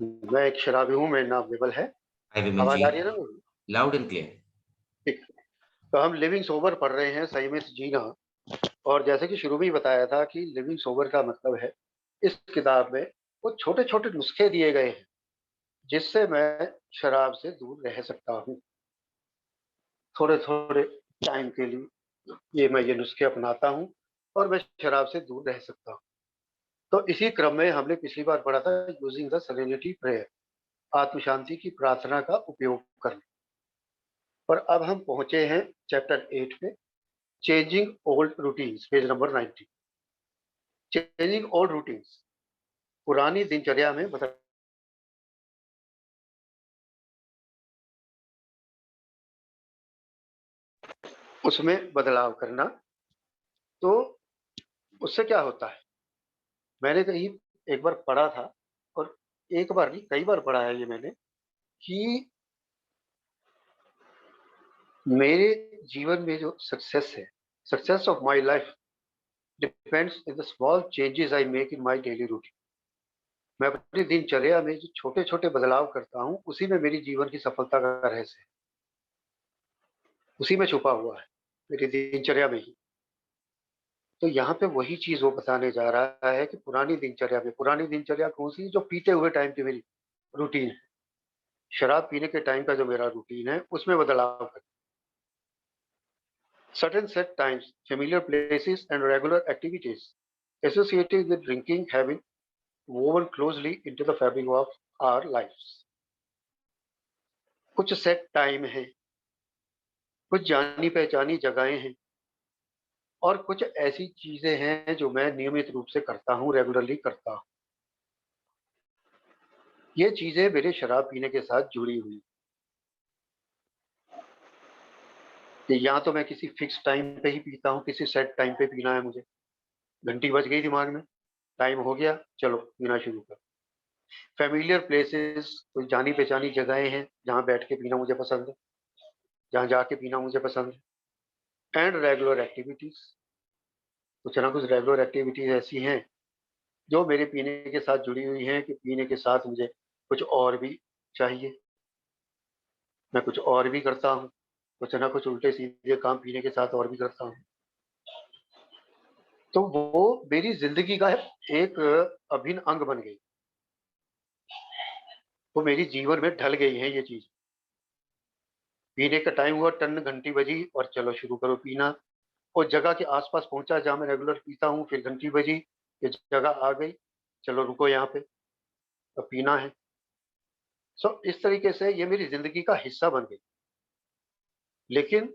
मैं एक शराबी हूँ, मेरा नाम विमल है। हाय विमल जी, आवाज़ आ रही है ना मेरी? Loud and clear. ठीक। तो हम लिविंग सोबर पढ़ रहे हैं, संयमित जीना। और जैसे कि शुरू में ही बताया था कि लिविंग सोबर का मतलब है, इस किताब में वो छोटे-छोटे नुस्खे दिए गए हैं, जिससे मैं शराब से दूर रह सकता हूँ। थोड़े-थोड़े टाइम के लिए ये नुस्खे अपनाता हूँ और मैं शराब से दूर रह सकता हूँ। तो इसी क्रम में हमने पिछली बार पढ़ा था यूजिंग द सेरेनिटी प्रेयर, आत्म शांति की प्रार्थना का उपयोग करना। और अब हम पहुंचे हैं चैप्टर 8 पे, changing old routines, page number 90। Changing old routines, पुरानी दिनचर्या में उसमें बदलाव करना। तो उससे क्या होता है, मैंने कहीं एक बार पढ़ा था, और एक बार नहीं कई बार पढ़ा है ये मैंने, कि मेरे जीवन में जो सक्सेस है, success of my life depends in the small changes I make in my daily routine. मैं अपनी दिनचर्या में जो छोटे छोटे बदलाव करता हूँ, उसी में मेरी जीवन की सफलता का रहस्य है, उसी में छुपा हुआ है, मेरी दिनचर्या में ही। तो यहाँ पे वही चीज वो बताने जा रहा है कि पुरानी दिनचर्या कौन सी, जो पीते हुए टाइम की मेरी रूटीन है, शराब पीने के टाइम का जो मेरा रूटीन है, उसमें बदलाव कर। Certain set times, familiar places and regular activities associated with drinking have been woven closely into the fabric of our lifes. कुछ सेट टाइम है, कुछ जानी पहचानी जगहें हैं, और कुछ ऐसी चीजें हैं जो मैं नियमित रूप से करता हूँ, रेगुलरली करता हूँ। ये चीजें मेरे शराब पीने के साथ जुड़ी हुई। कि या तो मैं किसी फिक्स टाइम पे ही पीता हूँ, किसी सेट टाइम पे पीना है मुझे, घंटी बज गई दिमाग में, टाइम हो गया, चलो पीना शुरू कर। फेमिलियर प्लेसेस, कोई जानी पहचानी जगहें हैं जहाँ बैठ के पीना मुझे पसंद है, जहाँ जाके पीना मुझे पसंद है। एंड रेगुलर एक्टिविटीज, कुछ ना कुछ रेगुलर एक्टिविटीज ऐसी हैं जो मेरे पीने के साथ जुड़ी हुई हैं, कि पीने के साथ मुझे कुछ और भी चाहिए, मैं कुछ और भी करता हूँ, कुछ ना कुछ उल्टे सीधे काम पीने के साथ और भी करता हूँ। तो वो मेरी जिंदगी का एक अभिन्न अंग बन गई, वो मेरी जीवन में ढल गई है ये चीज। पीने का टाइम हुआ, टन घंटी बजी, और चलो शुरू करो पीना। और जगह के आसपास पहुंचा जहां मैं रेगुलर पीता हूँ, फिर घंटी बजी, ये जगह आ गई, चलो रुको यहाँ पे, अब पीना है। सो इस तरीके से ये मेरी जिंदगी का हिस्सा बन गई। लेकिन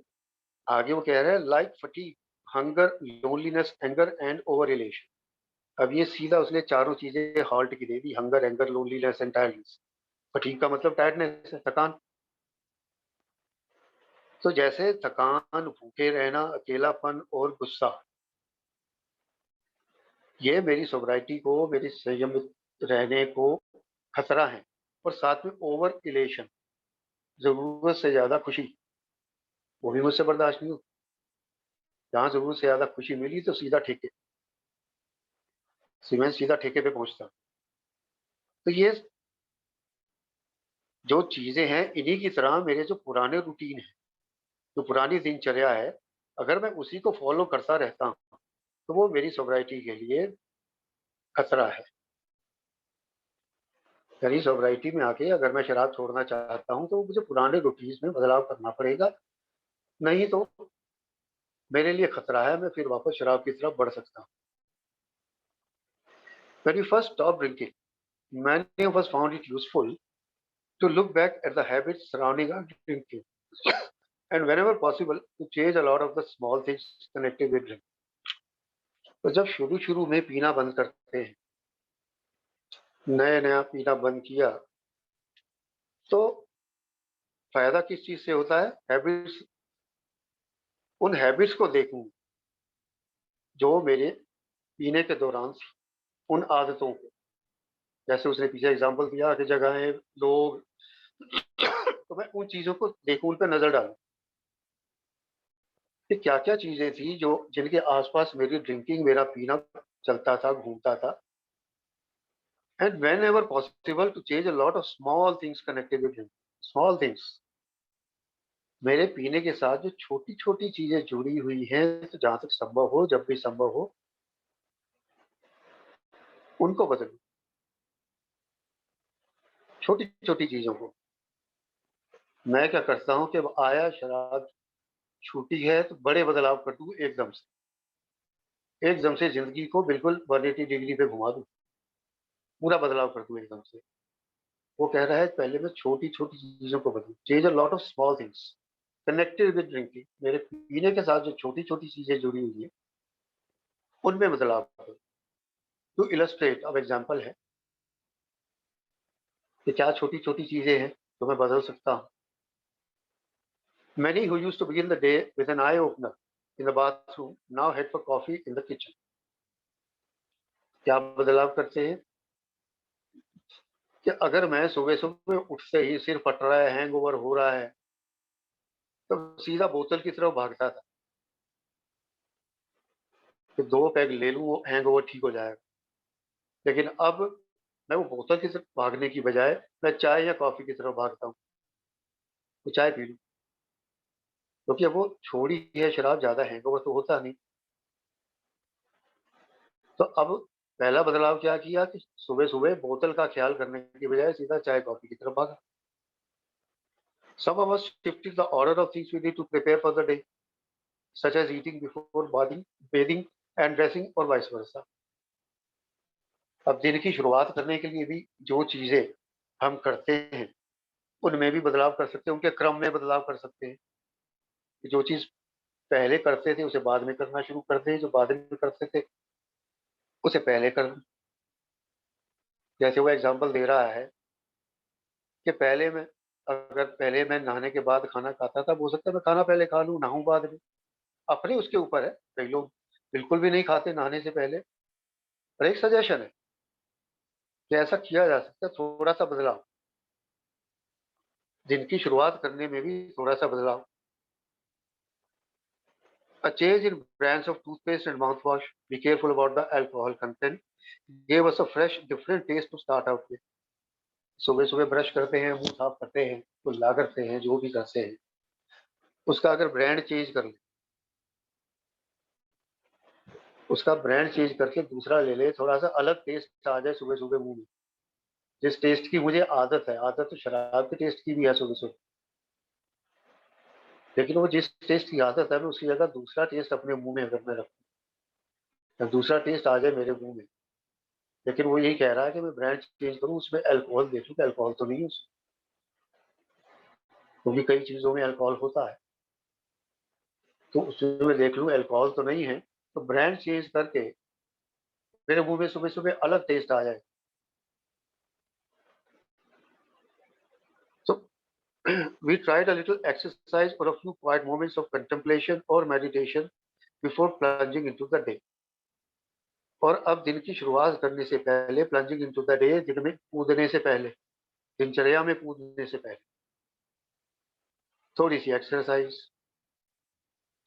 आगे वो कह रहे हैं, like fatigue, hunger, loneliness, anger and over relation. अब ये सीधा उसने चारों चीजें हॉल्ट की दे दी, hunger, anger, loneliness and tiredness. Fatigue का मतलब टायर्डनेस है, थकान। तो जैसे थकान, भूखे रहना, अकेलापन और गुस्सा, ये मेरी सोब्राइटी को, मेरी संयमित रहने को खतरा है। और साथ में ओवर इलेशन, जरूरत से ज्यादा खुशी, वो भी मुझसे बर्दाश्त नहीं हो। जहां जरूरत से ज्यादा खुशी मिली तो सीधा ठेके, सीमेंट सीधा ठेके पे पहुंचता। तो ये जो चीजें हैं, इन्हीं की तरह मेरे जो पुराने रूटीन है, जो पुरानी दिनचर्या है, अगर मैं उसी को फॉलो करता रहता हूँ, तो वो मेरी सोब्राइटी के लिए खतरा है। यानी सोब्राइटी में आके अगर मैं शराब छोड़ना चाहता हूँ, तो मुझे पुराने रूटीन में बदलाव करना पड़ेगा, नहीं तो मेरे लिए खतरा है, मैं फिर वापस शराब की तरफ बढ़ सकता हूँ। When we first stopped drinking, many of us found it useful to look back at the habits surrounding our drinking, and whenever possible, to change a lot of the small things connected with drink. तो जब शुरू शुरू में पीना बंद करते हैं, नया नया पीना बंद किया, तो फायदा किस चीज से होता है, हैबिट्स, उन हैबिट्स को देखूं जो मेरे पीने के दौरान थी, उन आदतों को। जैसे उसने पीछे एग्जांपल दिया कि जगहें, लोग, तो मैं उन चीजों को देखूं, उन पर नजर डालूं कि क्या क्या चीजें थी जो, जिनके आसपास मेरी ड्रिंकिंग, मेरा पीना चलता था, घूमता था। and whenever possible to change a lot of small things connected with him. Small things. मेरे पीने के साथ जो छोटी-छोटी चीज़ें जुड़ी हुई हैं, तो जहाँ तक संभव हो, जब भी संभव हो, उनको बदलूँ, छोटी-छोटी चीज़ों को। मैं क्या करता हूँ कि अब आया शराब छूटी है, तो बड़े बदलाव कर दूँ एकदम से। एकदम से ज़िंदगी को बिल्कुल 180 डिग्री पे घुमा दूँ, पूरा बदलाव कर दूँ एकदम से। वो कह रहा है पहले मैं छोटी-छोटी चीज़ों को बदलूँ, change a lot of small things connected with drinking. मेरे पीने के साथ जो छोटी-छोटी चीज़ें जुड़ी हुई हैं, उनमें बदलाव करूँ। टू इलस्ट्रेट अब एग्ज़ाम्पल है कि क्या छोटी-छोटी चीज़ें हैं, जो मैं बदल सकता हूँ। Many who used to begin the day with an eye opener in the bathroom now head for coffee in the kitchen. क्या बदलाव करते हैं कि अगर मैं सुबह-सुबह उठते ही सिर फट रहा है, हैंगओवर हो रहा है, तो सीधा बोतल की तरफ भागता था कि 2 पैग ले लूँ, वो हैंगओवर ठीक हो जाएगा। लेकिन अब मैं वो बोतल की तरफ भागने की बजाय मैं चाय या कॉफ़ी की तरफ भागता हूँ, तो चाय पी लूँ। क्योंकि अब वो छोड़ी है शराब, ज़्यादा हैंगओवर तो होता नहीं। तो अब पहला बदलाव क्या किया कि सुबह-सुबह बोतल का ख्याल करने की बजाय सीधा चाय-कॉफ़ी की तरफ भागा। Some of us shifted the order of things we need to prepare for the day, such as eating before bathing and dressing or vice versa. अब दिन की शुरुआत करने के लिए भी जो चीज़ें हम करते हैं, उनमें भी बदलाव कर सकते हैं, उनके क्रम में बदलाव कर सकते हैं। कि जो चीज़ पहले करते थे, उसे बाद में करना शुरू कर दें, जो बाद में करते थे, उसे पहले कर दें। जैसे वो एग्ज़ाम्पल दे रहा है कि पहले मैं नहाने के बाद खाना खाता था, अब हो सकता है मैं खाना पहले खा लूँ, नहाऊँ बाद में। अपने उसके ऊपर है, कई लोग बिल्कुल भी नहीं खाते नहाने से पहले। और एक सजेशन है कि ऐसा किया जा सकता है, थोड़ा-सा बदलाव, दिन की शुरुआत करने में भी थोड़ा-सा बदलाव। A change in brands of toothpaste and mouthwash, be careful about the alcohol content, gave us a fresh, different taste to start out with. सुबह-सुबह ब्रश करते हैं, मुँह साफ करते हैं, कुल्ला करते हैं, जो भी करते हैं, उसका अगर ब्रांड चेंज कर लें, उसका ब्रांड चेंज करके दूसरा ले लें, थोड़ा-सा अलग टेस्ट आ जाए सुबह-सुबह मुँह में। जिस टेस्ट की मुझे आदत है, आदत तो शराब के टेस्ट की भी है सुबह-सुबह, लेकिन वो जिस टेस्ट की आदत है, मैं उसकी जगह दूसरा टेस्ट अपने मुँह में अगर मैं रखूँ, या दूसरा टेस्ट आ जाए मेरे मुँह में, लेकिन वो यही कह रहा है कि मैं ब्रांड चेंज करूँ, उसमें अल्कोहल देखूँ कि अल्कोहल तो नहीं है उसमें, क्योंकि कई चीज़ों में अल्कोहल होता है, तो उसमें मैं देख लूँ अल्कोहल तो नहीं है, तो ब्रांड चेंज करके मेरे मुँह में सुबह-सुबह अलग टेस्ट आ जाए। So we tried a little exercise or a few quiet moments of contemplation or meditation before plunging into the day. और अब दिन की शुरुआत करने से पहले प्लंजिंग इनटू द डे, दिन में कूदने से पहले, दिनचर्या में कूदने से पहले थोड़ी सी एक्सरसाइज,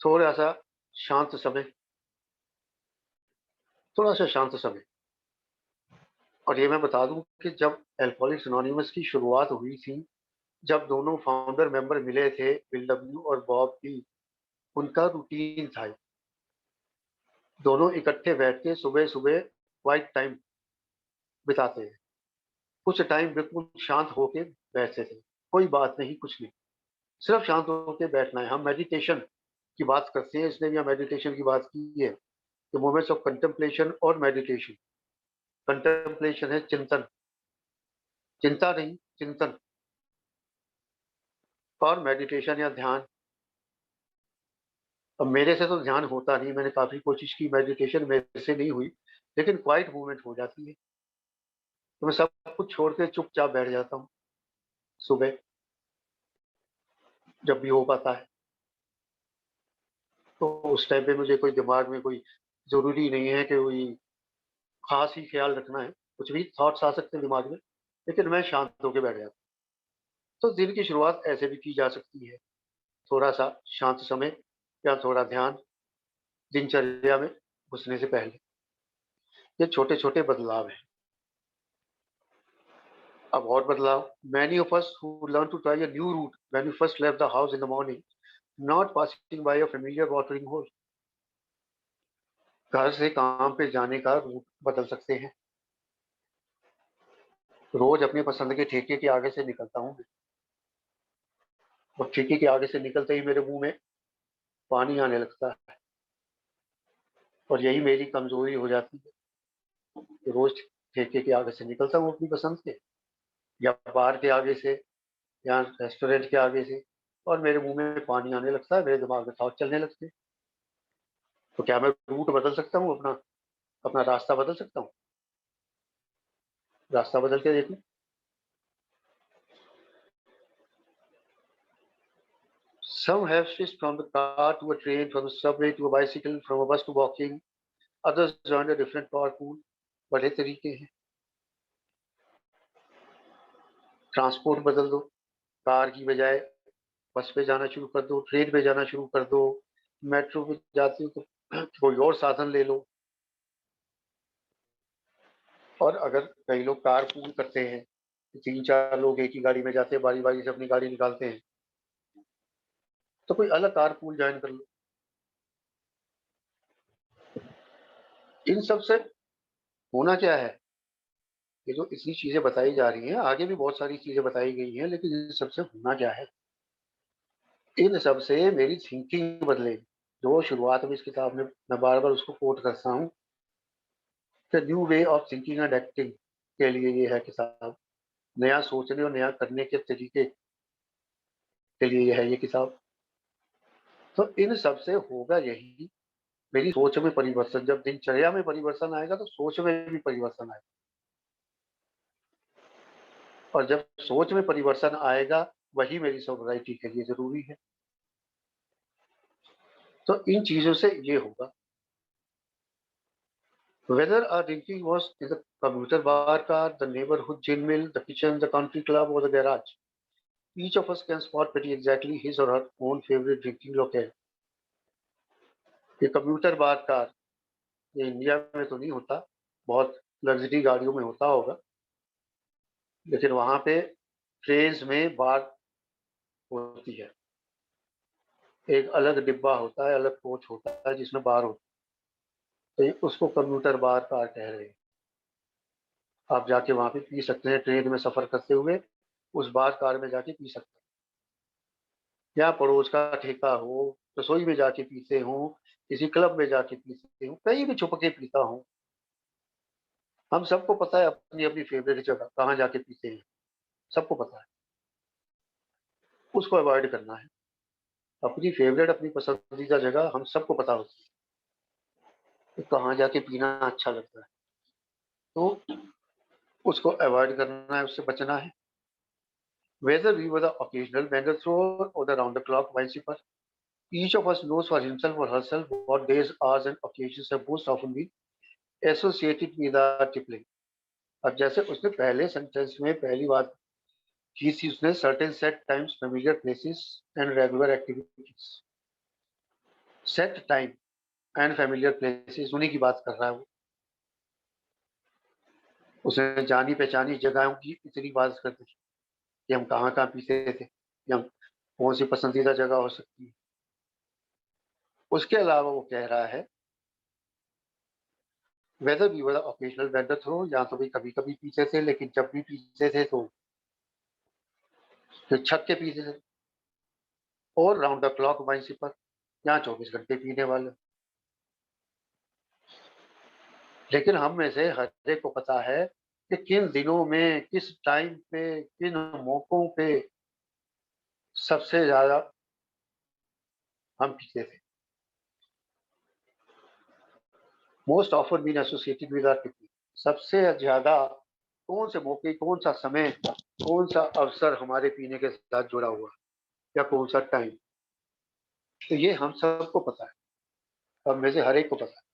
थोड़ा सा शांत समय, थोड़ा सा शांत समय। और ये मैं बता दूं कि जब अल्कोहलिक्स अनोनिमस की शुरुआत हुई थी, जब दोनों फाउंडर मेंबर मिले थे, बिल डब्ल्यू और बॉब की, उनका रूटीन था, दोनों इकट्ठे बैठ के सुबह सुबह क्वाइट टाइम बिताते हैं, कुछ टाइम बिल्कुल शांत होके बैठते थे, कोई बात नहीं, कुछ नहीं, सिर्फ शांत होके बैठना है। हम मेडिटेशन की बात करते हैं, इसने भी हम मेडिटेशन की बात की है कि मोमेंट्स ऑफ कंटेम्पलेशन और मेडिटेशन। कंटेम्पलेशन है चिंतन, चिंता नहीं, चिंतन। और मेडिटेशन या ध्यान, अब मेरे से तो ध्यान होता नहीं, मैंने काफी कोशिश की, मेडिटेशन मेरे से नहीं हुई, लेकिन क्वाइट मूवमेंट हो जाती है, तो मैं सब कुछ छोड़ के चुपचाप बैठ जाता हूँ सुबह, जब भी हो पाता है। तो उस टाइम पे मुझे कोई दिमाग में कोई जरूरी नहीं है कि कोई खास ही ख्याल रखना है, कुछ भी थॉट्स आ सकते हैं दिमाग में, लेकिन मैं शांत होकर बैठ जाता हूँ। तो दिन की शुरुआत ऐसे भी की जा सकती है, थोड़ा सा शांत समय या थोड़ा ध्यान दिनचर्या में घुसने से पहले। ये छोटे छोटे बदलाव हैं। अब और बदलाव, many of us who learn to try a new route when we first left the house in the morning, not passing by a familiar watering hole. घर से काम पे जाने का रूट बदल सकते हैं। रोज अपनी पसंद के ठेके के आगे से निकलता हूँ और ठेके के आगे से निकलते ही मेरे मुंह में पानी आने लगता है और यही मेरी कमजोरी हो जाती है। रोज ठेके के आगे से निकलता हूँ अपनी पसंद के, या बार के आगे से, या रेस्टोरेंट के आगे से, और मेरे मुंह में पानी आने लगता है, मेरे दिमाग में थॉट चलने लगते हैं। तो क्या मैं रूट बदल सकता हूँ, अपना अपना रास्ता बदल सकता हूँ? रास्ता बदल के देखूं। Some have switched from the car to a train, from the subway to a bicycle, from a bus to walking. Others joined a different carpool. बड़े तरीके हैं। ट्रांसपोर्ट बदल दो, कार की बजाय बस पे जाना शुरू कर दो, ट्रेन पे जाना शुरू कर दो, मेट्रो पे जाती हो तो कोई और साधन ले लो। और अगर कई लोग कार पूल करते हैं, तीन चार लोग एक ही गाड़ी में जाते हैं, बारी बारी से अपनी गाड़ी निकालते हैं, तो कोई अलग कार पूल ज्वाइन कर लो। इन सब से होना क्या है? ये जो इतनी चीजें बताई जा रही हैं, आगे भी बहुत सारी चीजें बताई गई हैं, लेकिन इन सबसे होना क्या है? इन सब से मेरी थिंकिंग बदलेगी। जो शुरुआत में इस किताब में मैं बार बार उसको कोट करता हूँ कि new way of thinking and acting के लिए ये है किताब। नया सोचने और नया करने के तरीके के लिए ये है ये किताब। तो इन सब से होगा यही, मेरी सोच में परिवर्तन। जब दिनचर्या में परिवर्तन आएगा तो सोच में भी परिवर्तन आएगा, और जब सोच में परिवर्तन आएगा वही मेरी सोसाइटी के लिए जरूरी है। तो इन चीजों से ये होगा। Whether our drinking was in the commuter bar car, the neighborhood gin mill, the kitchen, the country club, or the garage, each of us can spot pretty exactly his or her own favorite drinking locale. ये computer बार car, ये India में तो नहीं होता, बहुत luxury गाड़ियों में होता होगा, लेकिन वहां पे ट्रेन में बार होती है। एक अलग डिब्बा होता है, अलग कोच होता है जिसमें बार होता है, तो उसको कम्यूटर बार कार कह रहे हैं। आप जाके वहां पे पी सकते हैं, ट्रेन में सफर करते हुए उस बार कार में जाके पी सकते हैं, या पड़ोस का ठेका हो, रसोई में जाके पीते हो, किसी क्लब में जाके पीते हो, कहीं भी छुप के पीता हूँ। हम सबको पता है अपनी अपनी फेवरेट जगह कहाँ जाके पीते हैं, सबको पता है। उसको अवॉइड करना है। अपनी फेवरेट, अपनी पसंदीदा जगह हम सबको पता होती है कि कहाँ जाके पीना अच्छा लगता है, तो उसको अवॉइड करना है, उससे बचना है। Whether we were the occasional mega thrower or the round the clock wine sipper, each of us knows for himself or herself what days, hours, and occasions have most often been associated with the tippling. अब जैसे उसने पहले sentence में पहली बात की थी, उसने certain set times, familiar places and regular activities. Set time and familiar places, उन्हीं की बात कर रहा है वो। उसने जानी पहचानी जगहों की इतनी बात कर दी कि हम कहाँ कहाँ पीते थे, या हम कौन सी पसंदीदा जगह हो सकती है। उसके अलावा वो कह रहा है whether we were occasional vendor throw, या तो भी कभी कभी पीते थे, लेकिन जब भी पीते थे तो फिर छत के पीते थे, और round the clock wine sipper, यहाँ 24 घंटे पीने वाले। लेकिन हम में से हर एक को पता है कि किन दिनों में, किस टाइम पे, किन मौकों पे सबसे ज्यादा हम पीते थे। Most often been associated with our tipping, सबसे ज्यादा कौन से मौके, कौन सा समय, कौन सा अवसर हमारे पीने के साथ जुड़ा हुआ है, या कौन सा टाइम, तो ये हम सबको पता है, हम में से हर एक को पता है।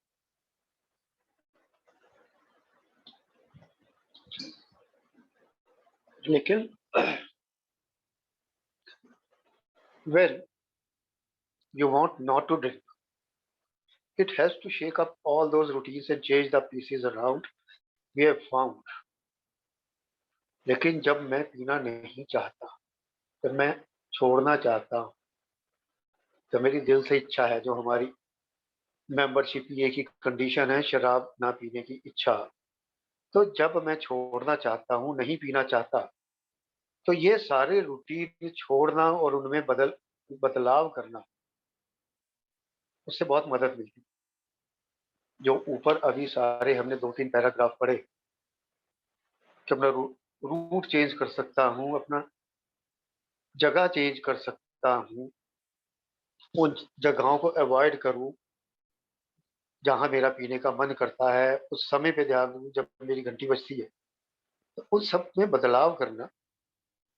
लेकिन well you want not to drink, it helps to shake up all those routines and change the pieces around we have found. लेकिन जब मैं पीना नहीं चाहता, जब मैं छोड़ना चाहता हूँ, जब मेरी दिल से इच्छा है, जो हमारी मेंबरशिप ये की कंडीशन है, शराब ना पीने की इच्छा, तो जब मैं छोड़ना चाहता हूँ, नहीं पीना चाहता, तो ये सारे रूटीन छोड़ना और उनमें बदलाव करना, उससे बहुत मदद मिलती है। जो ऊपर अभी सारे हमने 2-3 पैराग्राफ पढ़े कि अपना रूट चेंज कर सकता हूँ, अपना जगह चेंज कर सकता हूँ, उन जगहों को अवॉइड करूँ जहाँ मेरा पीने का मन करता है, उस समय पे ध्यान दूँ जब मेरी घंटी बजती है। तो उन सब में बदलाव करना,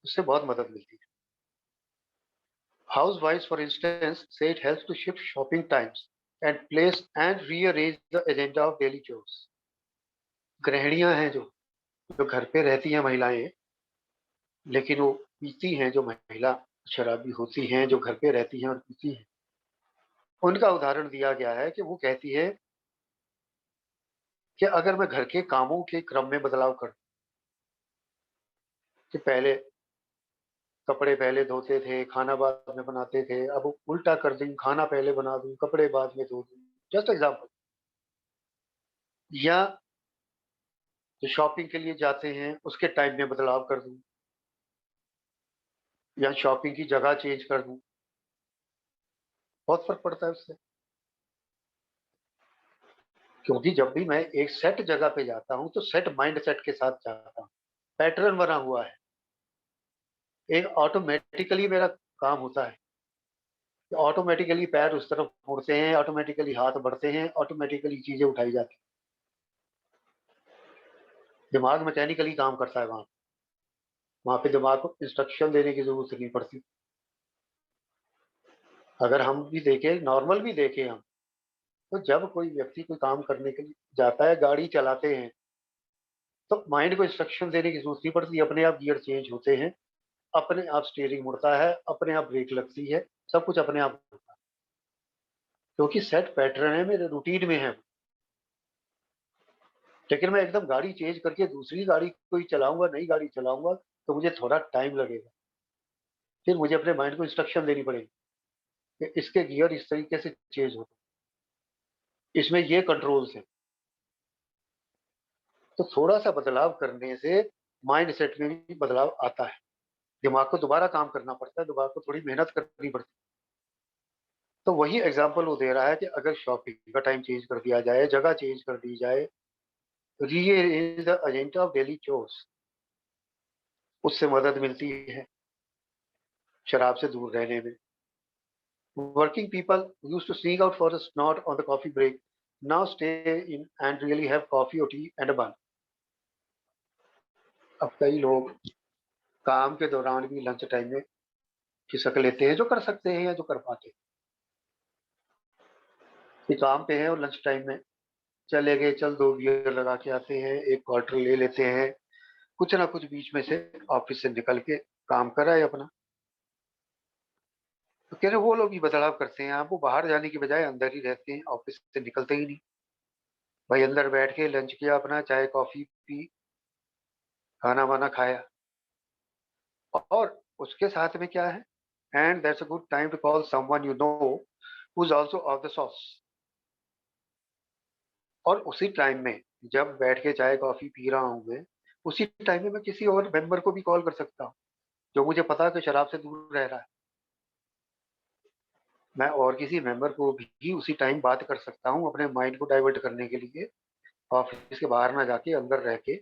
उससे बहुत मदद मिलती है। Housewives, for instance, say it helps to shift shopping times and place and rearrange the agenda of daily chores. गृहिणियां हैं जो घर पे रहती हैं महिलाएं, लेकिन वो पीती हैं, जो महिला शराबी होती हैं, जो घर पे रहती हैं और पीती हैं, उनका उदाहरण दिया गया है कि वो कहती है कि अगर मैं घर के कामों के क्रम में बदलाव कर, कि पहले कपड़े पहले धोते थे, खाना बाद में बनाते थे, अब उल्टा कर दूं, खाना पहले बना दूं, कपड़े बाद में धो दूं, जस्ट एग्जाम्पल। या जो शॉपिंग के लिए जाते हैं उसके टाइम में बदलाव कर दूं, या शॉपिंग की जगह चेंज कर दूं, बहुत फर्क पड़ता है उससे। क्योंकि जब भी मैं एक सेट जगह पे जाता हूं तो सेट माइंड सेट के साथ जाता हूं, पैटर्न बना हुआ है, एक ऑटोमेटिकली मेरा काम होता है, ऑटोमेटिकली पैर उस तरफ मुड़ते हैं, ऑटोमेटिकली हाथ बढ़ते हैं, ऑटोमेटिकली चीजें उठाई जाती हैं। दिमाग मैकेनिकली काम करता है, वहां पे दिमाग को इंस्ट्रक्शन देने की जरूरत नहीं पड़ती। अगर हम भी देखें, नॉर्मल भी देखें हम, तो जब कोई व्यक्ति कोई काम करने के लिए जाता है, गाड़ी चलाते हैं, तो माइंड को इंस्ट्रक्शन देने की जरूरत नहीं पड़ती, अपने आप गियर चेंज होते हैं, अपने आप स्टीयरिंग मुड़ता है, अपने आप ब्रेक लगती है, सब कुछ अपने आप होता है, क्योंकि सेट पैटर्न है, मेरे रूटीन में है। लेकिन मैं एकदम गाड़ी चेंज करके दूसरी गाड़ी कोई चलाऊंगा, नई गाड़ी चलाऊंगा, तो मुझे थोड़ा टाइम लगेगा, फिर मुझे अपने माइंड को इंस्ट्रक्शन देनी पड़ेगी कि इसके गियर इस तरीके से चेंज होते हैं, इसमें ये कंट्रोल्स है। तो थोड़ा सा बदलाव करने से माइंड सेट में भी बदलाव आता है, दिमाग को दोबारा काम करना पड़ता है, दिमाग को थोड़ी मेहनत करनी पड़ती है। तो वही एग्जाम्पल वो दे रहा है कि अगर शॉपिंग का टाइम चेंज कर दिया जाए, जगह चेंज कर दी जाए, rearrange the agenda of daily chores, उससे मदद मिलती है शराब से दूर रहने में। Working people who used to sneak out for a snort on the coffee break now stay in and really have coffee or tea and a bun. अब कई लोग काम के दौरान भी लंच टाइम में खिसक लेते हैं, जो कर सकते हैं या जो कर पाते हैं, कि काम पे है और लंच टाइम में चले गए, चल 2 बियर लगा के आते हैं, एक क्वार्टर ले लेते हैं, कुछ ना कुछ बीच में से ऑफिस से निकल के काम कराए अपना। तो कह रहे वो लोग भी बदलाव करते हैं, आप वो बाहर जाने की बजाय अंदर ही रहते हैं, ऑफिस से निकलते ही नहीं, भाई अंदर बैठ के लंच किया अपना, चाय कॉफी पी, खाना वाना खाया, और उसके साथ में क्या है, and that's a good time to call someone you know who is also off the sauce. और उसी टाइम में जब बैठ के चाय कॉफी पी रहा हूं मैं, उसी टाइम में मैं किसी और मेंबर को भी कॉल कर सकता हूँ, जो मुझे पता है कि शराब से दूर रह रहा है। मैं और किसी मेंबर को भी उसी टाइम बात कर सकता हूँ, अपने माइंड को डाइवर्ट करने के लिए, ऑफिस के बाहर ना जाके अंदर रह के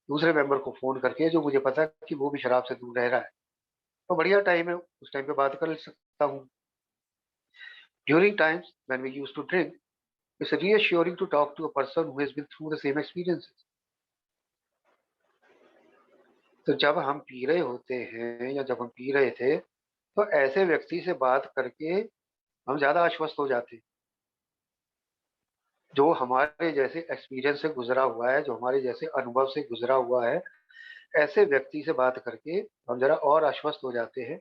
दूसरे मेंबर को फोन करके, जो मुझे पता है कि वो भी शराब से दूर रह रहा है, तो बढ़िया टाइम है, उस टाइम पे बात कर सकता हूँ। During times when we used to drink, it's reassuring to talk to a person who has been through the same experiences. तो जब हम पी रहे होते हैं या जब हम पी रहे थे, तो ऐसे व्यक्ति से बात करके हम ज्यादा आश्वस्त हो जाते हैं, जो हमारे जैसे एक्सपीरियंस से गुजरा हुआ है, जो हमारे जैसे अनुभव से गुजरा हुआ है, ऐसे व्यक्ति से बात करके हम जरा और आश्वस्त हो जाते हैं।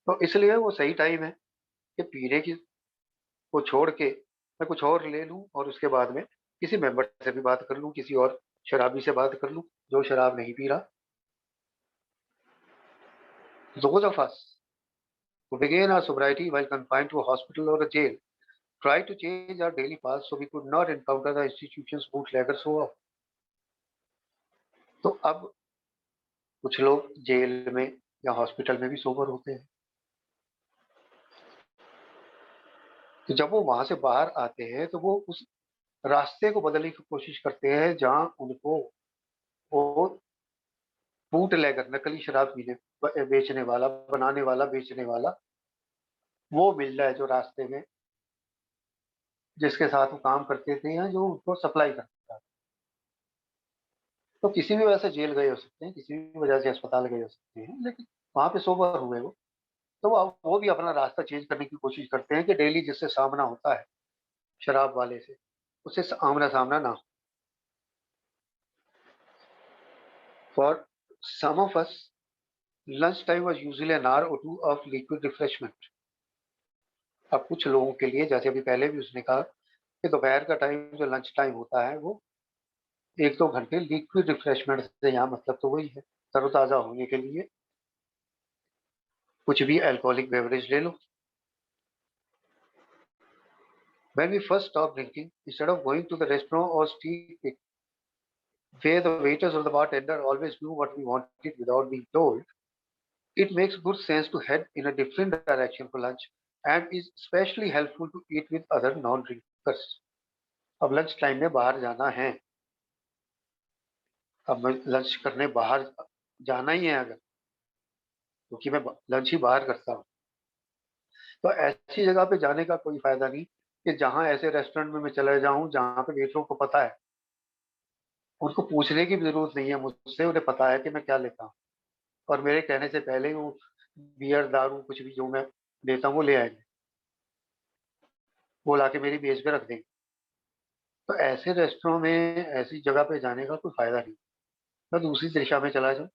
तो इसलिए वो सही टाइम है कि पीने की को छोड़ के मैं कुछ और ले लूं, और उसके बाद में किसी मेंबर से भी बात कर लूं, किसी और शराबी से बात कर लूं, जो शराब नहीं पी रहा. Those of us who began our sobriety while confined to a hospital or a jail tried to change our daily paths so we could not encounter the institution's bootleggers so often. तो अब कुछ लोग jail में या hospital में भी sober होते हैं. तो जब वो वहां से बाहर आते हैं तो वो उस रास्ते को बदलने की कोशिश करते हैं जहां उनको वो बूटलेगर, नकली शराब पीने बेचने वाला, बनाने वाला, बेचने वाला वो मिल जाए जो रास्ते में जिसके साथ वो काम करते थे या जो उनको सप्लाई करता था. तो किसी भी वजह से जेल गए हो सकते हैं, किसी भी वजह से अस्पताल गए हो सकते हैं, लेकिन वहां पे सोबर हुए तो वो भी अपना रास्ता चेंज करने की कोशिश करते हैं कि डेली जिससे सामना होता है शराब वाले से, उससे आमना सामना ना हो. For some of us lunch time was usually an hour or two of liquid refreshment. अब कुछ लोगों के लिए, जैसे अभी पहले भी उसने कहा, कि दोपहर का टाइम जो लंच टाइम होता है वो 1-2 घंटे लिक्विड रिफ्रेशमेंट से, यहाँ मतलब तो वही है, तरोताजा होने के लिए कुछ भी अल्कोहलिक बेवरेज ले लो. When we first stopped drinking, instead of going to the restaurant or street where the waiters or the bartender always knew what we wanted without being told, it makes good sense to head in a different direction for lunch and is especially helpful to eat with other non-drinkers. अब lunch time में बाहर जाना है, अब lunch करने बाहर जाना ही है अगर, क्योंकि मैं लंच ही बाहर करता हूँ, तो ऐसी जगह पे जाने का कोई फायदा नहीं कि जहाँ ऐसे रेस्टोरेंट में मैं चले जाऊँ जहाँ पे वेटरों को पता है, उनको पूछने की भी जरूरत नहीं है मुझसे, उन्हें पता है कि मैं क्या लेता हूँ और मेरे कहने से पहले ही वो बियर, दारू, कुछ भी जो मैं लेता हूँ वो ले आएंगे, वो लाके मेरी मेज पे रख देंगे. तो ऐसे रेस्टोरेंट में, ऐसी जगह पे जाने का कोई फायदा नहीं. मैं दूसरी दिशा में चला जाऊँ,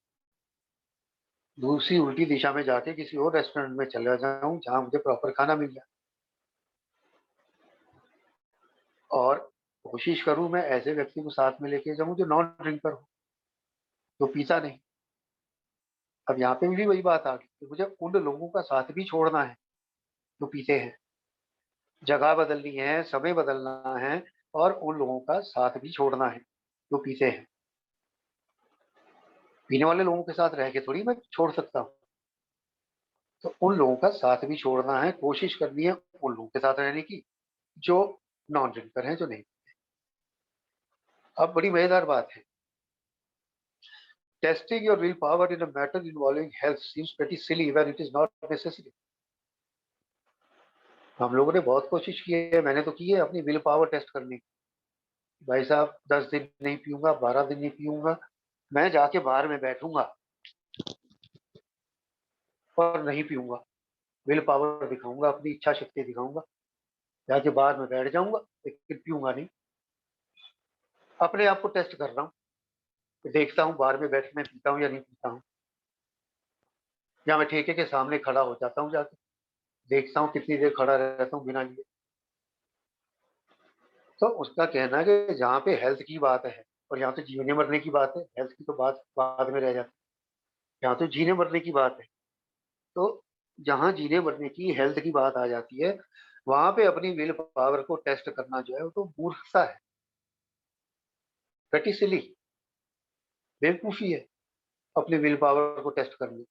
दूसरी उल्टी दिशा में जाके किसी और रेस्टोरेंट में चला जाऊँ जहाँ मुझे प्रॉपर खाना मिल जाए, और कोशिश करूँ मैं ऐसे व्यक्ति को साथ में लेके जाऊँ जो नॉन ड्रिंकर हो, जो पीता नहीं. अब यहाँ पे भी वही बात आ गई कि मुझे उन लोगों का साथ भी छोड़ना है जो पीते हैं, जगह बदलनी है, समय बदलना है, और उन लोगों का साथ भी छोड़ना है जो पीते हैं. पीने वाले लोगों के साथ रह के थोड़ी मैं छोड़ सकता हूँ. तो उन लोगों का साथ भी छोड़ना है, कोशिश करनी है उन लोगों के साथ रहने की जो नॉन ड्रिंकर हैं, जो नहीं. अब बड़ी मजेदार बात है. Testing your will power in a matter involving health seems pretty silly when it is not necessary. हम लोगों ने बहुत कोशिश की है, मैंने तो की है अपनी विल पावर टेस्ट करने की. भाई साहब 10 दिन नहीं पीऊंगा, 12 दिन नहीं पीऊंगा, मैं जाके बाहर में बैठूंगा और नहीं पीऊंगा, विल पावर दिखाऊंगा, अपनी इच्छा शक्ति दिखाऊंगा, जाके बाहर में बैठ जाऊंगा लेकिन पीऊंगा नहीं. अपने आप को टेस्ट कर रहा हूँ, देखता हूँ बाहर में बैठ मैं पीता हूँ या नहीं पीता हूँ, या मैं ठेके के सामने खड़ा हो जाता हूँ, जाके देखता हूँ कितनी देर खड़ा रहता हूँ बिना लिए. तो उसका कहना है कि जहाँ पे हेल्थ की बात है, और यहाँ तो जीने मरने की बात है, हेल्थ की तो बात बाद में रह जाती है, यहाँ तो जीने मरने की बात है. तो जहाँ जीने मरने की, हेल्थ की बात आ जाती है, वहां पे अपनी विल पावर को टेस्ट करना जो है वो तो मूर्खता है, प्रैक्टिस सिली, बेवकूफी है अपनी विल पावर को टेस्ट करनी.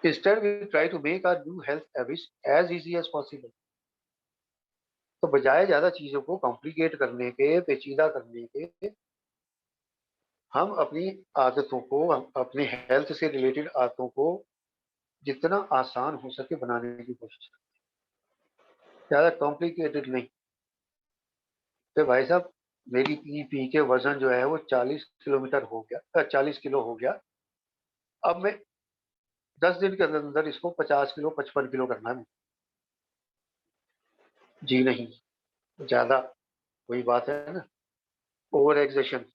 Instead we try to make our new health habits as easy as possible. तो बजाय ज्यादा चीजों को कॉम्प्लिकेट करने के, पेचीदा करने के, हम अपनी आदतों को, हम अपने हेल्थ से रिलेटेड आदतों को जितना आसान हो सके बनाने की कोशिश करें, ज्यादा कॉम्प्लिकेटेड नहीं. तो भाई साहब मेरी पी पी के वजन जो है वो 40 किलोमीटर हो गया, 40 किलो हो गया. अब मैं 10 दिन के अंदर अंदर इसको 50 किलो, 55 किलो करना है. जी नहीं, ज्यादा, वही बात है ना, ओवर एग्जेशन.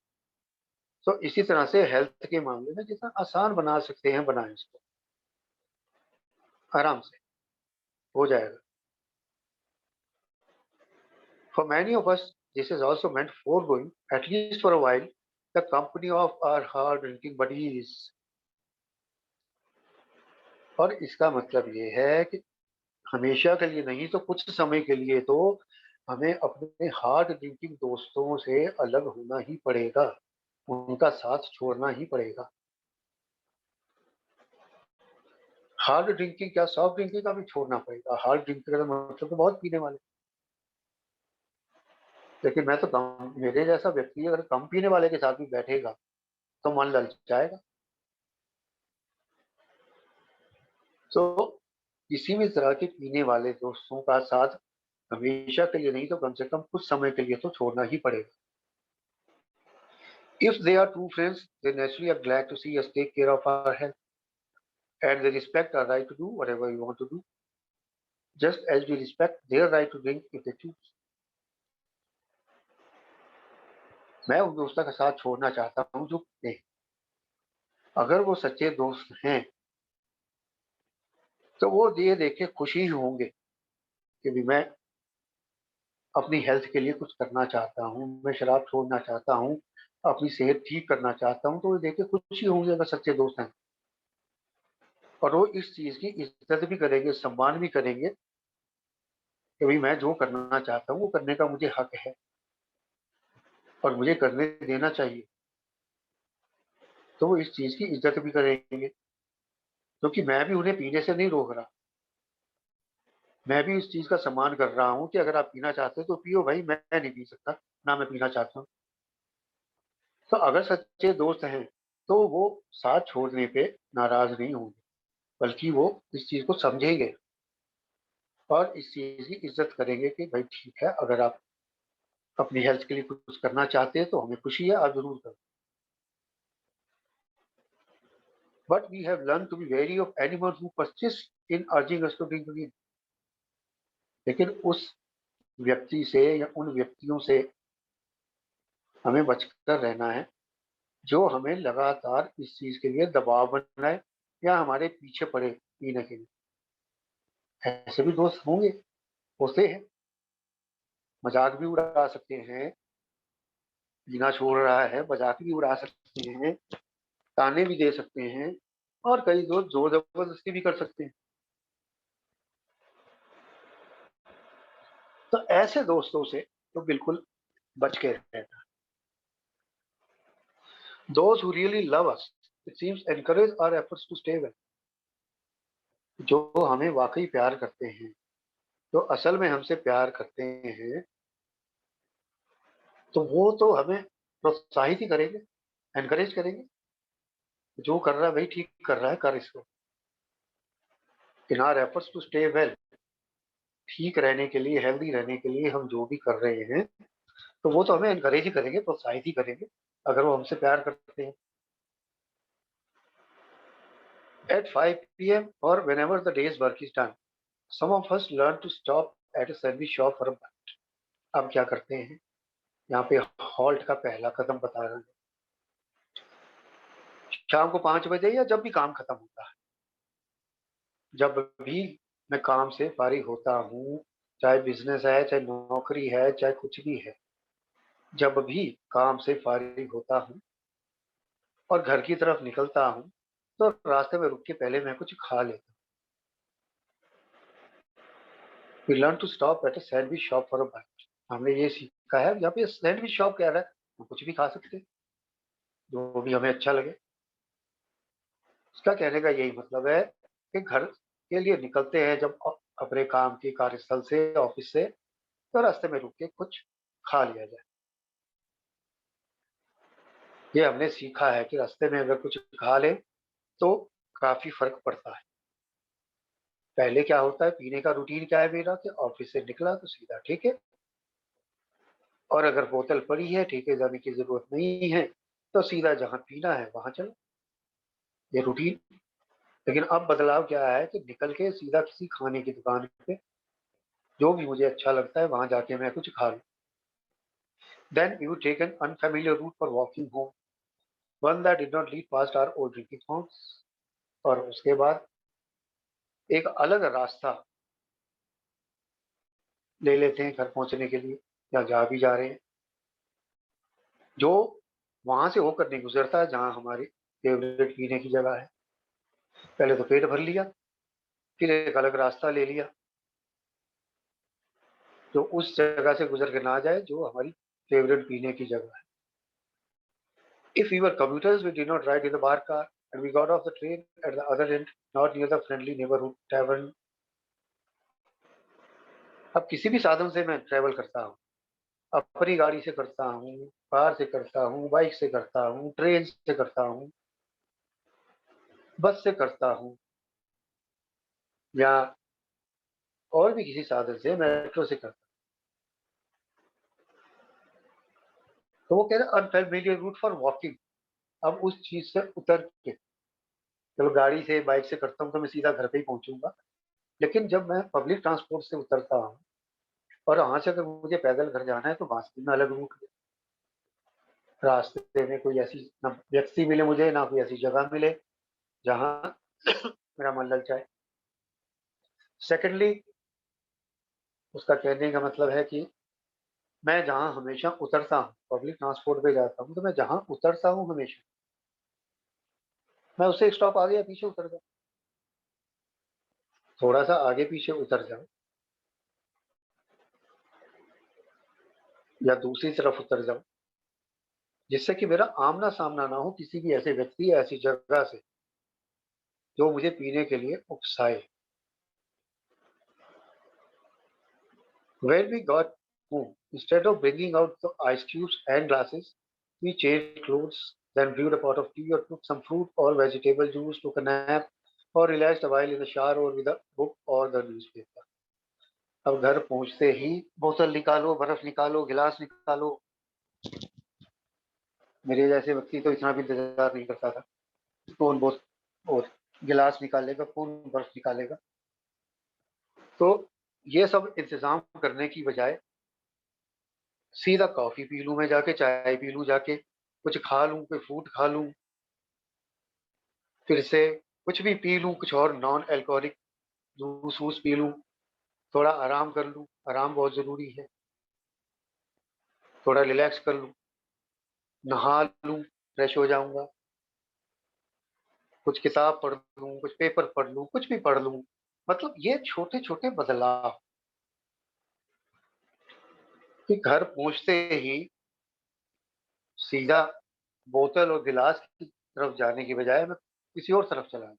तो इसी तरह से हेल्थ के मामले में जितना आसान बना सकते हैं बनाएं, इसको आराम से हो जाएगा. For many of us this is also meant foregoing, at least for a while, the company of our hard drinking buddies. और इसका मतलब ये है कि हमेशा के लिए नहीं तो कुछ समय के लिए तो हमें अपने हार्ड ड्रिंकिंग दोस्तों से अलग होना ही पड़ेगा, उनका साथ छोड़ना ही पड़ेगा। हार्ड ड्रिंकिंग क्या, सॉफ्ट ड्रिंकिंग का भी छोड़ना पड़ेगा। हार्ड ड्रिंकिंग का मतलब तो बहुत पीने वाले, लेकिन मैं तो कम, मेरे जैसा व्यक्ति अगर कम पीने वाले के साथ भी बैठेगा तो मन ललचाएगा। तो किसी भी तरह के पीने वाले दोस्तों का साथ हमेशा के लिए नहीं तो कम से कम कुछ समय के लिए तो छोड़ना ही पड़ेगा। If they are true friends, they naturally are glad to see us take care of our health, and they respect our right to do whatever we want to do, just as we respect their right to drink if they choose. मैं उन दोस्तों का साथ छोड़ना चाहता हूँ जो पीते हैं। अगर वो सच्चे दोस्त हैं तो वो ये देख के खुशी ही होंगे कि भी मैं अपनी हेल्थ के लिए कुछ करना चाहता हूँ, मैं शराब छोड़ना चाहता हूँ, अपनी सेहत ठीक करना चाहता हूँ, तो वो देख के खुशी होंगे अगर सच्चे दोस्त हैं। और वो इस चीज की इज्जत भी करेंगे, सम्मान भी करेंगे कि भाई मैं जो करना चाहता हूँ वो करने का मुझे हक है और मुझे करने देना चाहिए। तो वो इस चीज की इज्जत भी करेंगे, क्योंकि मैं भी उन्हें पीने से नहीं रोक रहा। मैं भी इस चीज का सम्मान कर रहा हूँ कि अगर आप पीना चाहते हो तो पियो भाई, मैं नहीं पी सकता, ना मैं पीना चाहता हूँ। तो अगर सच्चे दोस्त हैं तो वो साथ छोड़ने पे नाराज नहीं होंगे, बल्कि वो इस चीज को समझेंगे और इस चीज की इज्जत करेंगे कि भाई ठीक है, अगर आप अपनी हेल्थ के लिए कुछ करना चाहते हैं तो हमें खुशी है, आप जरूर करो। But we have learn to be wary of anyone who persist in urging us to drink again. लेकिन उस व्यक्ति से या उन व्यक्तियों से हमें बचकर रहना है जो हमें लगातार इस चीज के लिए दबाव बनाए या हमारे पीछे पड़े पीने के लिए। ऐसे भी दोस्त होंगे, होते हैं, मजाक भी उड़ा सकते हैं, पीना छोड़ रहा है मजाक भी उड़ा सकते हैं, ताने भी दे सकते हैं, और कई दोस्त जोर जबरदस्ती भी कर सकते हैं। तो ऐसे दोस्तों से तो बिल्कुल बच के रहना। Those who really love us, it seems, encourage our efforts to stay well. जो हमें वाकई प्यार करते हैं, जो असल में हमसे प्यार करते हैं, तो वो तो हमें प्रोत्साहित ही करेंगे, एनकरेज करेंगे। जो कर रहा है भाई ठीक कर रहा है, कर इसको। In our efforts to stay well, ठीक रहने के लिए, हेल्दी रहने के लिए हम जो भी कर रहे हैं तो वो तो हमें एनकरेज ही करेंगे, प्रोत्साहित ही करेंगे, अगर वो हमसे प्यार करते हैं। At 5 p.m. or whenever the day's work is done, some of us learn to stop at a service shop for a bite. अब क्या करते हैं, यहाँ पे हॉल्ट का पहला कदम बता रहे हैं। शाम को 5 बजे या जब भी काम खत्म होता है, जब भी मैं काम से फारिग होता हूँ, चाहे बिजनेस है, चाहे नौकरी है, चाहे कुछ भी है, जब भी काम से फारिग होता हूँ और घर की तरफ निकलता हूँ तो रास्ते में रुक के पहले मैं कुछ खा लेता हूँ। We learn to stop at a sandwich shop for a bite. हमने ये सीखा है, यहाँ पे सैंडविच शॉप क्या है, हम कुछ भी खा सकते हैं जो भी हमें अच्छा लगे। इसका कहने का यही मतलब है कि घर के लिए निकलते हैं जब अपने काम की कार्यस्थल से, ऑफिस से, तो रास्ते में रुक के कुछ खा लिया जाए। ये हमने सीखा है कि रास्ते में अगर कुछ खा ले तो काफी फर्क पड़ता है। पहले क्या होता है, पीने का रूटीन क्या है मेरा, कि ऑफिस से निकला तो सीधा ठीक है, और अगर बोतल पड़ी है ठीक है, जाने की जरूरत नहीं है तो सीधा जहां पीना है वहां चलो, ये रूटीन। लेकिन अब बदलाव क्या है कि निकल के सीधा किसी खाने की दुकान पे जो भी मुझे अच्छा लगता है वहां जाके मैं कुछ खा लूं। Then you take an unfamiliar route for walking home, one that did not lead past our old drinking house. और उसके बाद एक अलग रास्ता ले लेते हैं घर पहुंचने के लिए, या जा भी जा रहे हैं, जो वहां से होकर नहीं गुजरता जहाँ हमारी फेवरेट पीने की जगह है। पहले तो पेट भर लिया, फिर एक अलग रास्ता ले लिया जो उस जगह से गुजर के ना जाए जो हमारी फेवरेट पीने की जगह है। If we were commuters, we did not ride in the bar car, and we got off the train at the other end, not near the friendly neighborhood tavern. अब किसी भी साधन से मैं ट्रैवल करता हूँ, अपनी गाड़ी से करता हूँ, कार से करता हूँ, बाइक से करता हूँ, ट्रेन से करता हूँ, बस से करता हूँ, या और भी किसी साधन से, मेट्रो से करता हूँ। तो वो कह रहे अनफेमिलियर रूट फॉर वॉकिंग। अब उस चीज से उतर के, चलो गाड़ी से बाइक से करता हूँ तो मैं सीधा घर पे ही पहुंचूंगा, लेकिन जब मैं पब्लिक ट्रांसपोर्ट से उतरता हूँ और वहां से अगर मुझे पैदल घर जाना है तो वहां से मैं अलग रूट, रास्ते में कोई ऐसी ना व्यक्ति मिले मुझे, ना कोई ऐसी जगह मिले जहाँ मेरा मन लग जाए। सेकेंडली, उसका कहने का मतलब है कि मैं जहाँ हमेशा उतरता हूँ, पब्लिक ट्रांसपोर्ट पे जाता हूँ, तो मैं जहाँ उतरता हूँ हमेशा, मैं उससे एक स्टॉप आगे या पीछे उतर जाऊँ, थोड़ा सा आगे पीछे उतर जाऊँ या दूसरी तरफ उतर जाऊँ, जिससे कि मेरा आमना सामना ना हो किसी भी ऐसे व्यक्ति या ऐसी जगह से जो मुझे पीने के लिए उकसाए। When we got home, instead of bringing out the ice cubes and glasses, we changed clothes, then brewed a pot of tea or took some fruit or vegetable juice, took a nap, or relaxed a while in the shower or with a book or the newspaper. अब घर पहुंचते ही बोतल निकालो, बर्फ निकालो, गिलास निकालो। मेरे जैसे व्यक्ति तो इतना भी इंतजार नहीं करता था, कौन बोतल और गिलास निकालेगा, कौन बर्फ निकालेगा। तो ये सब इंतजाम करने की बजाय सीधा कॉफी पी लूं, मैं जाके चाय पी लूं, जाके कुछ खा लूं, कोई फ्रूट खा लूं, फिर से कुछ भी पी लूं, कुछ और नॉन अल्कोहलिक जूस वूस पी लूं, थोड़ा आराम कर लूं, आराम बहुत जरूरी है, थोड़ा रिलैक्स कर लूं, नहा लूं, फ्रेश हो जाऊंगा, कुछ किताब पढ़ लूं, कुछ पेपर पढ़ लूं, कुछ भी पढ़ लूं। मतलब ये छोटे छोटे बदलाव कि घर पहुंचते ही सीधा बोतल और गिलास की तरफ जाने की बजाय मैं किसी और तरफ चला।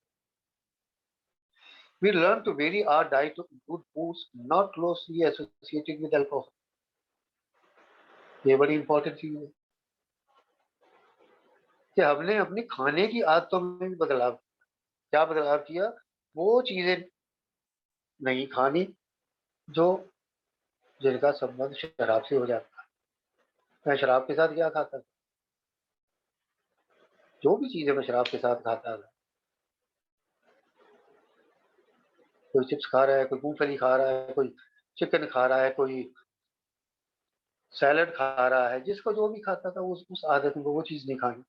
We learn to vary our diet to include foods not closely associated with alcohol. ये बड़ी इंपॉर्टेंट चीज है कि हमने अपनी खाने की आदतों में भी बदलाव, क्या बदलाव किया, वो चीजें नहीं खानी जो जिनका संबंध शराब से हो जाता है। मैं शराब के साथ क्या खाता था, जो भी चीजें मैं शराब के साथ खाता था, कोई चिप्स खा रहा है, कोई मूंगफली खा रहा है, कोई चिकन खा रहा है, कोई सैलड खा रहा है, जिसको जो भी खाता था उस आदत में वो चीज नहीं खानी,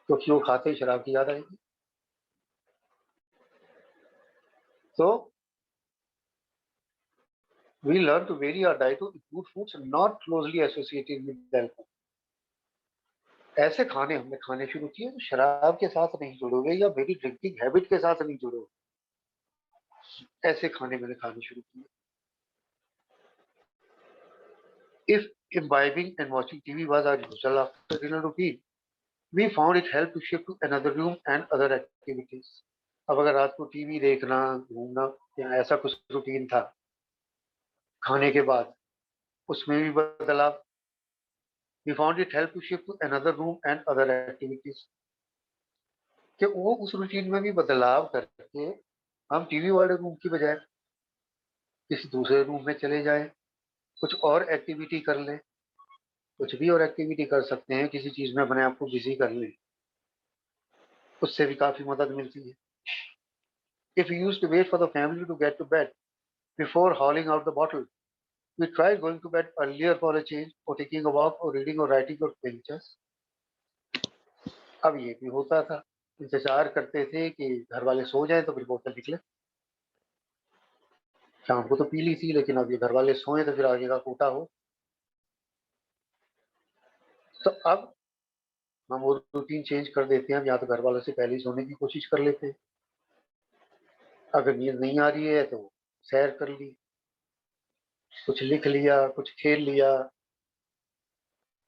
क्योंकि वो खाते ही शराब की याद आएगी। तो we learn to vary our diet to include foods not closely associated with alcohol. ऐसे खाने हमने खाने शुरू किए जो शराब के साथ नहीं जुड़े हुए या मेरी ड्रिंकिंग हैबिट के साथ नहीं जुड़े हुए, ऐसे खाने मैंने खाने शुरू किए। If imbibing and watching TV was our usual after dinner routine, we found it helped to shift to another room and other activities. अब अगर रात को टीवी देखना, घूमना या ऐसा कुछ रूटीन था खाने के बाद, उसमें भी बदलाव। We found it helped to shift to another room and other activities. कि वो उस रूटीन में भी बदलाव करके हम टीवी वाले रूम की बजाय किसी दूसरे रूम में चले जाएं, कुछ और एक्टिविटी कर लें, कुछ भी और एक्टिविटी कर सकते हैं, किसी चीज में अपने आप को बिजी कर लें, उससे भी काफी मदद मिलती है। If you used to wait for the family to get to bed before hauling out the bottle, we tried going to bed earlier for a change और टेकिंग अ वॉक और रीडिंग और राइटिंग और pictures. अब ये भी होता था, इंतजार करते थे कि घर वाले सो जाए तो फिर बोतल निकले। शाम को तो पी ली थी, लेकिन अब ये घर वाले सोए तो फिर आगे का कोटा हो। तो अब हम वो रूटीन चेंज कर देते हैं, हम या तो घर वालों से पहले ही सोने की कोशिश कर लेते हैं, अगर नींद नहीं आ रही है तो सैर कर ली, कुछ लिख लिया, कुछ खेल लिया,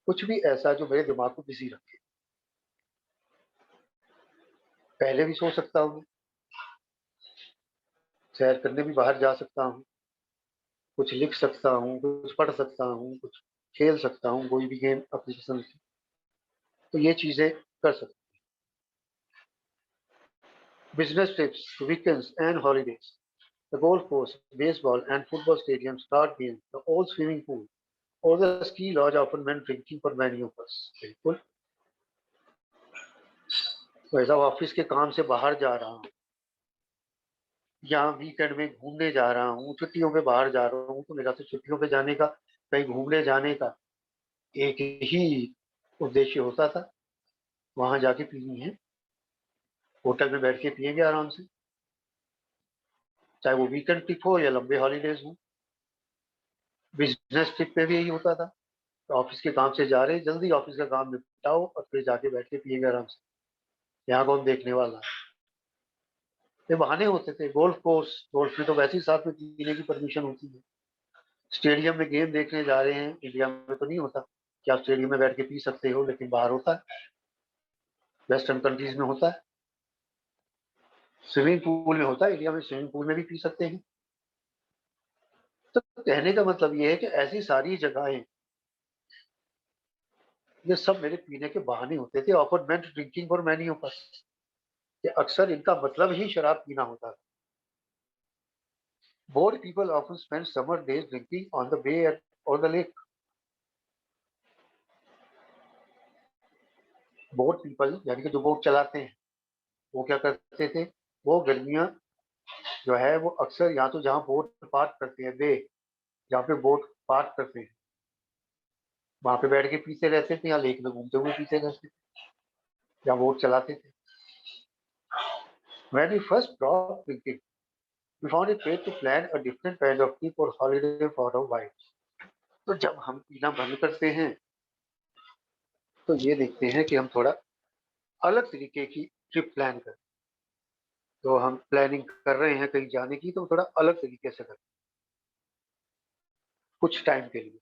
कुछ भी ऐसा जो मेरे दिमाग को बिजी रखे। पहले भी सो सकता हूँ, सैर करने भी बाहर जा सकता हूँ, कुछ लिख सकता हूँ, कुछ पढ़ सकता हूँ, कुछ खेल सकता हूँ, कोई भी गेम अपनी पसंद की। तो ये चीजें कर सकते। Business trips, weekends and holidays, the golf course, baseball and football stadiums, start games, the old swimming pool, or the ski lodge often meant drinking for many of us. बिल्कुल। वैसा ऑफिस के काम से बाहर जा रहा हूँ, या वीकेंड में घूमने जा रहा हूँ, छुट्टियों पे बाहर जा रहा हूँ, तो मेरा तो छुट्टियों पे जाने का, कहीं घूमने जाने का एक ही उद्देश्य होता था, वहां जाके पीनी है, होटल में बैठ के पिएंगे आराम से, चाहे वो वीकेंड ट्रिप हो या लंबे हॉलीडेज हो। बिजनेस ट्रिप पे भी यही होता था, तो ऑफिस के काम से जा रहे, जल्दी ऑफिस का काम निपटाओ और फिर जाके बैठ के पिएंगे आराम से, यहाँ कौन देखने वाला है। ये बहाने होते थे। गोल्फ कोर्स, गोल्फ में तो वैसे ही साथ में पीने की परमिशन होती है। स्टेडियम में गेम देखने जा रहे हैं, इंडिया में तो नहीं होता कि आप स्टेडियम में बैठ के पी सकते हो, लेकिन बाहर होता है, वेस्टर्न कंट्रीज में होता है। स्विमिंग पूल में होता है, इंडिया में स्विमिंग पूल में भी पी सकते हैं। तो कहने का मतलब ये है कि ऐसी सारी जगहें, ये सब मेरे पीने के बहाने होते थे। ऑफर meant drinking for many of us, कि अक्सर इनका मतलब ही शराब पीना होता था। Bored people often spend summer days drinking on the bay और द लेक। बोट पीपल यानी कि जो बोट चलाते हैं, वो क्या करते थे, वो गर्मियां जो है वो अक्सर या तो जहाँ बोट पार्क करते हैं, बे जहाँ पे बोट पार्क करते हैं, वहां पे बैठ के पीते रहते थे, या लेक में घूमते हुए पीते रहते थे, या बोट चलाते थे। When we first dropped drinking, we found it great to plan a different kind of trip or holiday for a while. तो जब हम पीना बंद करते हैं, तो ये देखते हैं कि हम थोड़ा अलग तरीके की ट्रिप प्लान करें। तो हम प्लानिंग कर रहे हैं कहीं जाने की, तो थोड़ा अलग तरीके से करें कुछ टाइम के लिए।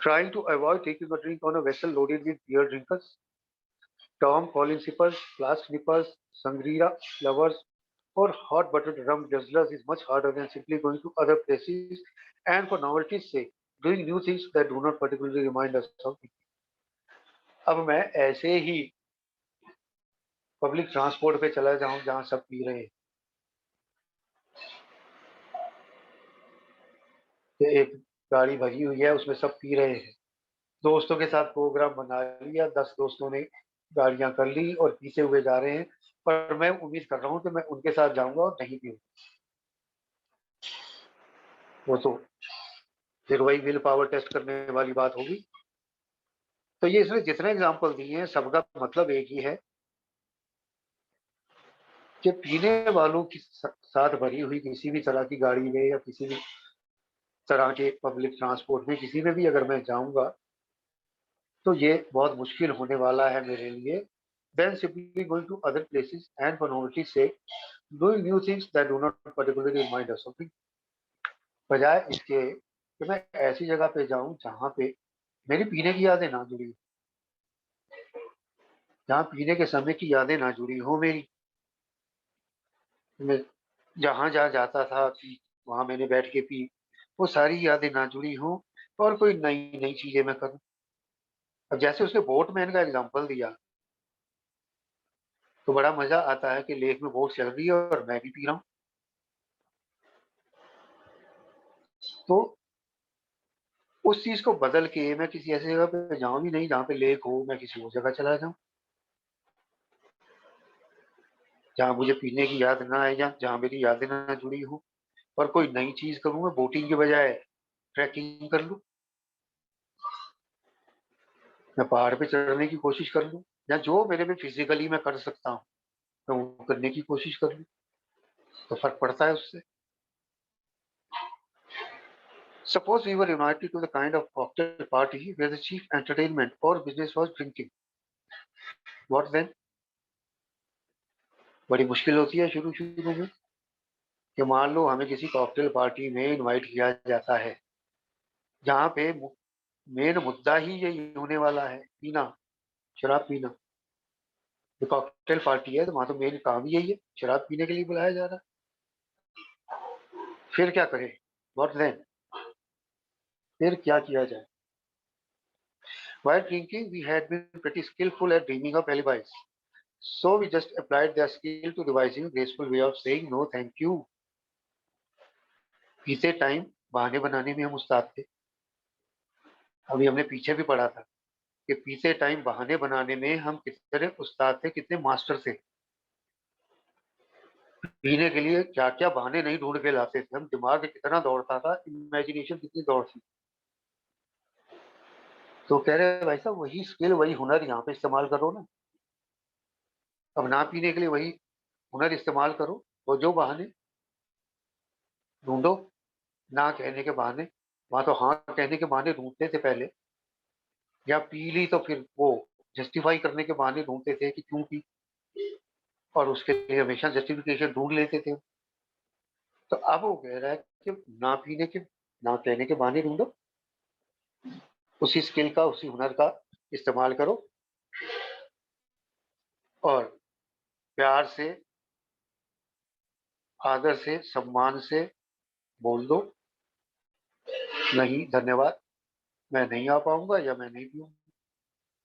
Trying to avoid taking a drink on a vessel loaded with beer drinkers, Tom Collins sippers, flask nippers, sangria lovers, or hot buttered rum guzzlers is much harder than simply going to other places and for novelty's sake, doing new things that do not particularly remind us of it. अब मैं ऐसे ही public transport पे चला जाऊं जहां सब P रहे हैं, कि एक गाड़ी भरी हुई है उसमें सब पी रहे हैं, दोस्तों के साथ प्रोग्राम बना लिया, 10 दोस्तों ने गाड़ियां कर ली और पीछे हुए जा रहे हैं, पर मैं उम्मीद कर रहा हूँ कि मैं उनके साथ जाऊंगा और नहीं पीऊंगा। वो तो फिर वही विल पावर टेस्ट करने वाली बात होगी। तो ये इसमें जितने एग्जाम्पल दिए हैं, सबका मतलब एक ही है कि पीने वालों के साथ भरी हुई किसी भी तरह की गाड़ी में या किसी भी तरह के पब्लिक ट्रांसपोर्ट में, किसी में भी अगर मैं जाऊंगा, तो ये बहुत मुश्किल होने वाला है मेरे लिए। Then simply going to other places and for novelty's sake, doing new things that do not particularly remind us of it. बजाय इसके कि मैं ऐसी जगह पे जाऊं जहां पे मेरी पीने की यादें ना जुड़ी, जहाँ पीने के समय की यादें ना जुड़ी हो मेरी। मैं जहाँ जहाँ जाता था कि वहां मैंने बैठ के पी, वो सारी यादें ना जुड़ी हो, और कोई नई नई चीजें मैं करूँ। अब जैसे उसने बोटमैन का एग्जांपल दिया, तो बड़ा मजा आता है कि लेक में बोट चल रही है और मैं भी पी रहा हूँ। तो उस चीज को बदल के मैं किसी ऐसी जगह पे जाऊं भी नहीं जहाँ पे लेक हो, मैं किसी और जगह चला जाऊं जहाँ मुझे पीने की याद ना आए, या जहाँ मेरी यादें ना जुड़ी हो, और कोई नई चीज करूँ, मैं बोटिंग के बजाय ट्रैकिंग कर लूँ, मैं पहाड़ पे चढ़ने की कोशिश कर लूँ, या जो मेरे में फिजिकली मैं कर सकता हूँ मैं वो करने की कोशिश कर लूँ। तो फर्क पड़ता है उससे। Suppose we were invited to the kind of cocktail party where the chief entertainment or business was drinking. What then? बड़ी मुश्किल होती है शुरू शुरू में कि मान लो हमें किसी कॉकटेल पार्टी में इनवाइट किया जाता है जहाँ पे मेन मुद्दा ही यही होने वाला है, पीना, शराब पीना। ये कॉकटेल पार्टी है तो वहां तो मेन काम ही यही है, शराब पीने के लिए बुलाया जा रहा है। फिर क्या करें? What then? फिर क्या किया जाए? While drinking, we had been pretty skillful at dreaming up alibis. So we just applied their skill to devising a graceful way of saying no thank you. पीते टाइम बहाने बनाने में हम उस्ताद थे। अभी हमने पीछे भी पढ़ा था कि पीते टाइम बहाने बनाने में हम कितने उस्ताद थे, कितने मास्टर थे। पीने के लिए क्या क्या बहाने नहीं ढूंढ के लाते थे हम, दिमाग कितना दौड़ता था, इमेजिनेशन कितनी दौड़ती। तो कह रहे भाई साहब वही स्किल वही हुनर यहाँ पे इस्तेमाल करो ना। अब ना पीने के लिए वही हुनर इस्तेमाल करो, वो जो बहाने ढूंढो, ना कहने के बहाने। वहां तो हाँ कहने के बहाने ढूंढते थे पहले, या पी ली तो फिर वो जस्टिफाई करने के बहाने ढूंढते थे कि क्यों पी, और उसके लिए हमेशा जस्टिफिकेशन ढूंढ लेते थे। तो अब वो कह रहा है कि ना पीने के ना कहने के बहाने ढूंढो, उसी स्किल का उसी हुनर का इस्तेमाल करो और प्यार से, आदर से, सम्मान से बोल दो, नहीं धन्यवाद, मैं नहीं आ पाऊंगा या मैं नहीं पीऊंगा।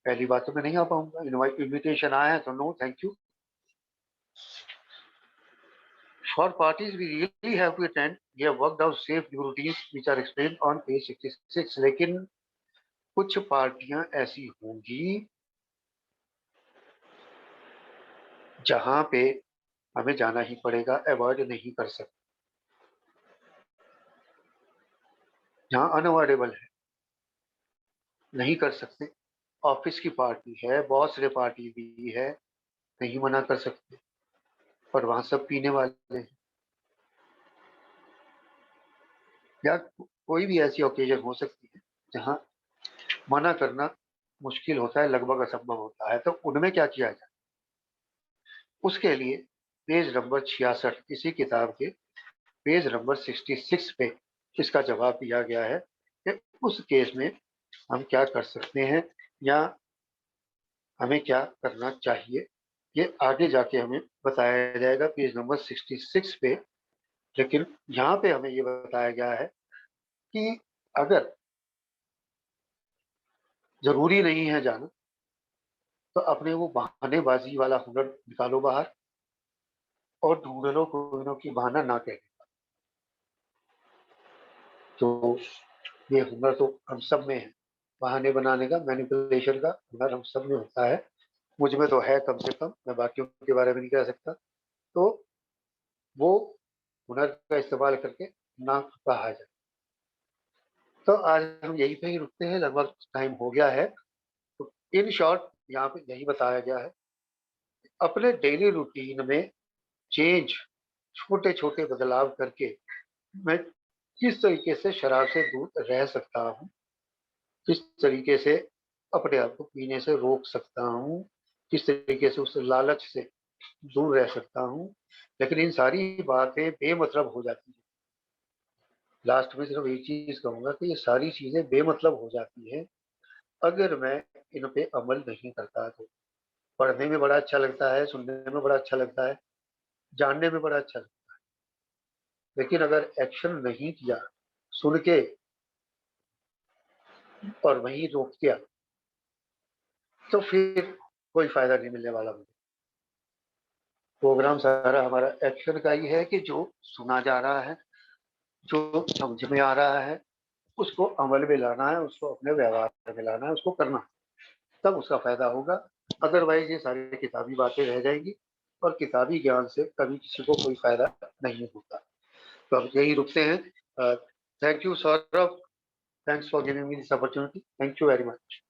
पहली बात तो मैं नहीं आ पाऊंगा, इन्विटेशन आया है तो no thank you. For parties we really have to attend, we have worked out safe routines which are explained on page 66. लेकिन कुछ पार्टियां ऐसी होंगी जहां पे हमें जाना ही पड़ेगा, अवॉइड नहीं कर सकते, जहां अनअवॉइडेबल है, नहीं कर सकते। ऑफिस की पार्टी है, बॉस रे पार्टी भी है, नहीं मना कर सकते, पर वहां सब पीने वाले हैं। या कोई भी ऐसी ओकेजन हो सकती है जहां मना करना मुश्किल होता है, लगभग असंभव होता है। तो उनमें क्या किया जाए? उसके लिए पेज नंबर 66 इसी किताब के पेज नंबर 66 पे इसका जवाब दिया गया है कि उस केस में हम क्या कर सकते हैं या हमें क्या करना चाहिए। ये आगे जाके हमें बताया जाएगा पेज नंबर 66 पे। लेकिन यहाँ पे हमें ये बताया गया है कि अगर जरूरी नहीं है जाना तो अपने वो बहानेबाजी वाला हुनर निकालो बाहर और ढूंढ लो कोई की बहाना ना कहे। तो ये हुनर तो हम सब में है, बहाने बनाने का, मैनिपुलेशन का हुनर हम सब में होता है। मुझ में तो है कम से कम, मैं बाकियों के बारे में नहीं कह सकता। तो वो हुनर का इस्तेमाल करके ना कहा जाए। तो आज हम यहीं पे ही रुकते हैं, लगभग टाइम हो गया है। तो इन शॉर्ट यहाँ पे यही बताया गया है, अपने डेली रूटीन में चेंज, छोटे छोटे बदलाव करके मैं किस तरीके से शराब से दूर रह सकता हूँ, किस तरीके से अपने आप को पीने से रोक सकता हूँ, किस तरीके से उस लालच से दूर रह सकता हूँ। लेकिन इन सारी बातें बेमतलब हो जाती है। लास्ट में सिर्फ एक चीज कहूंगा कि ये सारी चीजें बेमतलब हो जाती है अगर मैं इन पे अमल नहीं करता। तो पढ़ने में बड़ा अच्छा लगता है, सुनने में बड़ा अच्छा लगता है, जानने में बड़ा अच्छा लगता है, लेकिन अगर एक्शन नहीं किया, सुन के और वहीं रोक दिया, तो फिर कोई फायदा नहीं मिलने वाला मुझे। प्रोग्राम सारा हमारा एक्शन का ही है कि जो सुना जा रहा है, जो समझ में आ रहा है, उसको अमल में लाना है, उसको अपने व्यवहार में लाना है, उसको करना है, तब उसका फायदा होगा। अदरवाइज ये सारी किताबी बातें रह जाएंगी और किताबी ज्ञान से कभी किसी को कोई फायदा नहीं होता। तो अब यही रुकते हैं। Thank you Saurabh, thanks for giving me this opportunity, thank you very much.